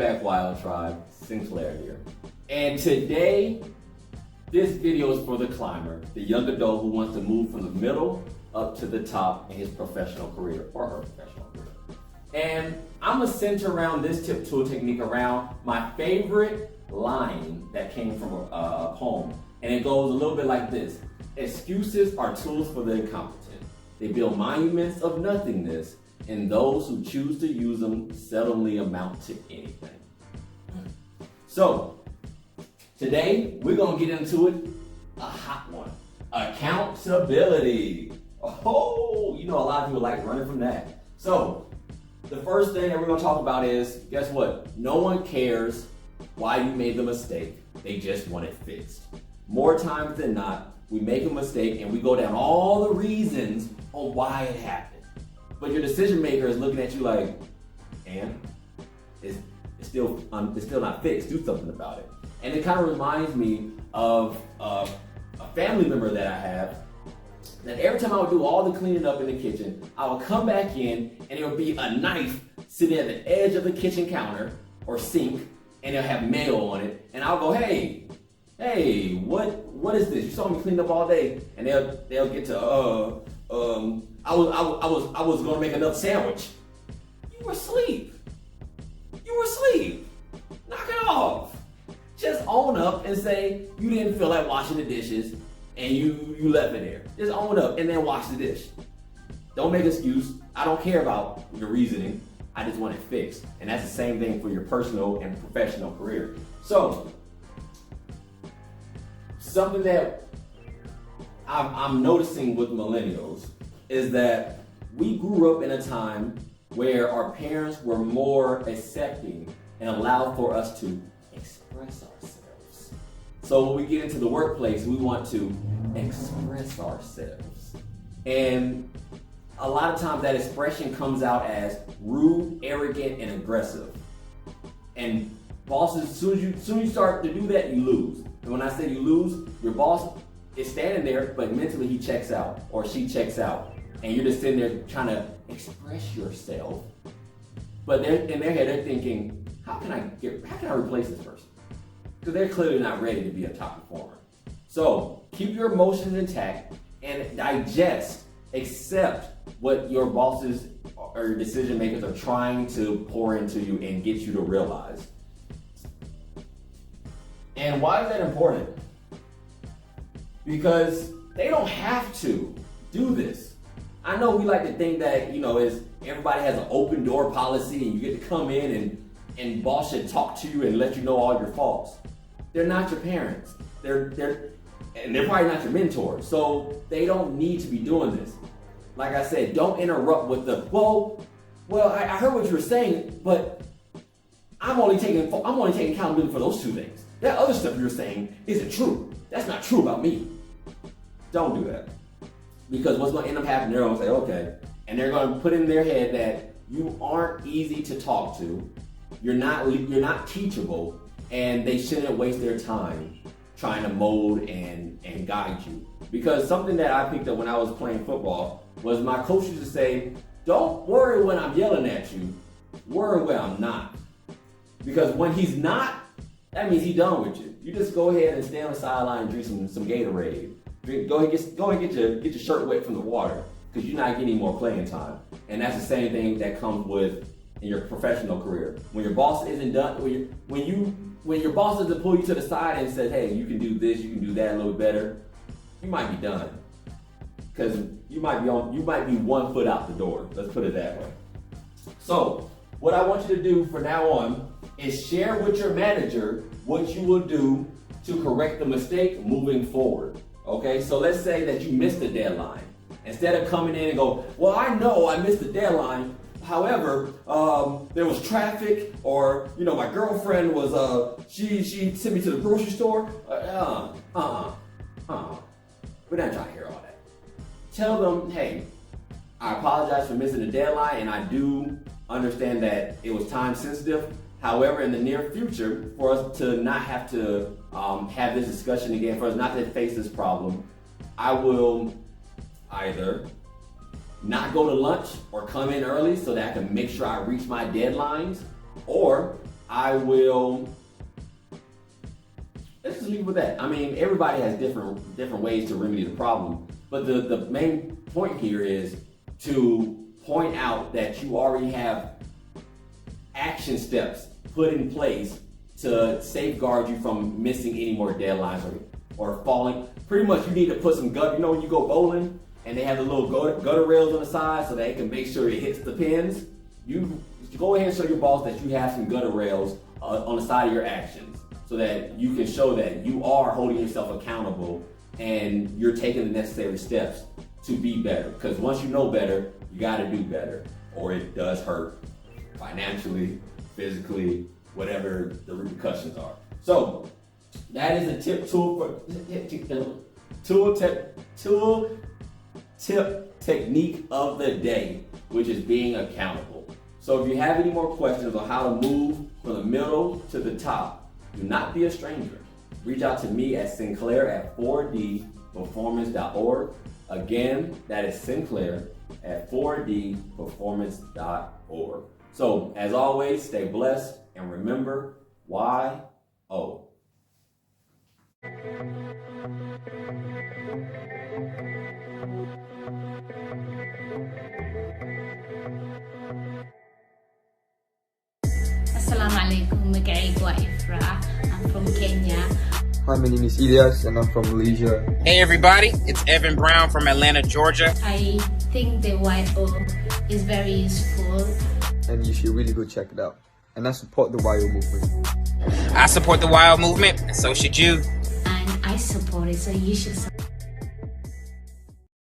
back, Wild Tribe. Sinclair here. And today, this video is for the climber, the young adult who wants to move from the middle up to the top in his professional career or her professional career. And I'm gonna center around this tip tool technique around my favorite line that came from a poem. And it goes a little bit like this. Excuses are tools for the incompetent. They build monuments of nothingness, and those who choose to use them seldomly amount to anything. So, today we're gonna get into it, a hot one. Accountability. Oh, you know a lot of people like running from that. So, the first thing that we're gonna talk about is, guess what? No one cares why you made the mistake. They just want it fixed. More times than not, we make a mistake and we go down all the reasons on why it happened. But your decision maker is looking at you like, and it's still not fixed. Do something about it. And it kind of reminds me of a family member that I have. That every time I would do all the cleaning up in the kitchen, I would come back in and there would be a knife sitting at the edge of the kitchen counter or sink, and it'll have mayo on it. And I'll go, hey, what is this? You saw me clean up all day, and they'll get to I was gonna make another sandwich. You were asleep. Knock it off. Just own up and say you didn't feel like washing the dishes and you left it there. Just own up and then wash the dish. Don't make an excuse. I don't care about your reasoning. I just want it fixed. And that's the same thing for your personal and professional career. So, something that I'm noticing with millennials is that we grew up in a time where our parents were more accepting and allowed for us to express ourselves. So when we get into the workplace, we want to express ourselves. And a lot of times that expression comes out as rude, arrogant, and aggressive. And bosses, as soon as you start to do that, you lose. And when I say you lose, your boss is standing there, but mentally he checks out or she checks out. And you're just sitting there trying to express yourself. But in their head, they're thinking, how can I replace this person? Because they're clearly not ready to be a top performer. So keep your emotions intact and digest, accept what your bosses or your decision makers are trying to pour into you and get you to realize. And why is that important? Because they don't have to do this. I know we like to think that, is everybody has an open door policy and you get to come in and boss should talk to you and let you know all your faults. They're not your parents. They're probably not your mentors. So they don't need to be doing this. Like I said, don't interrupt with the, well, I heard what you were saying, but I'm only taking accountability for those two things. That other stuff you're saying isn't true. That's not true about me. Don't do that. Because what's going to end up happening, they're going to say, okay. And they're going to put in their head that you aren't easy to talk to. You're not teachable. And they shouldn't waste their time trying to mold and guide you. Because something that I picked up when I was playing football was my coach used to say, don't worry when I'm yelling at you. Worry when I'm not. Because when he's not, that means he's done with you. You just go ahead and stand on the sideline and drink some Gatorade. Go ahead and get your shirt wet from the water because you're not getting any more playing time. And that's the same thing that comes with in your professional career. When your boss isn't done, when your boss doesn't pull you to the side and says, hey, you can do this, you can do that a little better, you might be done. Because you might be 1 foot out the door. Let's put it that way. So what I want you to do from now on is share with your manager what you will do to correct the mistake moving forward. Okay, so let's say that you missed the deadline. Instead of coming in and go, well, I know I missed the deadline. However, there was traffic, or my girlfriend was she sent me to the grocery store. We're not trying to hear all that. Tell them, hey, I apologize for missing the deadline, and I do understand that it was time sensitive. However, in the near future, for us to not have to have this discussion again, for us not to face this problem, I will either not go to lunch or come in early so that I can make sure I reach my deadlines, or let's just leave it with that. I mean, everybody has different ways to remedy the problem, but the main point here is to point out that you already have action steps put in place to safeguard you from missing any more deadlines or falling. Pretty much you need to put some gutter, when you go bowling and they have the little gutter rails on the side so they can make sure it hits the pins. You go ahead and show your boss that you have some gutter rails on the side of your actions so that you can show that you are holding yourself accountable and you're taking the necessary steps to be better. Because once you know better, you gotta do better or it does hurt financially, physically, whatever the repercussions are. So that is a tip technique of the day, which is being accountable. So if you have any more questions on how to move from the middle to the top, do not be a stranger. Reach out to me at Sinclair at 4dperformance.org. Again, that is Sinclair at 4dperformance.org. So as always, stay blessed and remember, YO. Assalamu alaikum, magacaygu waa Ifra. I'm from Kenya. Hi, my name is Elias and I'm from Malaysia. Hey everybody, it's Evan Brown from Atlanta, Georgia. I think the YO is very useful. And you should really go check it out. And I support the YO movement. I support the YO movement, and so should you. And I support it, so you should support it.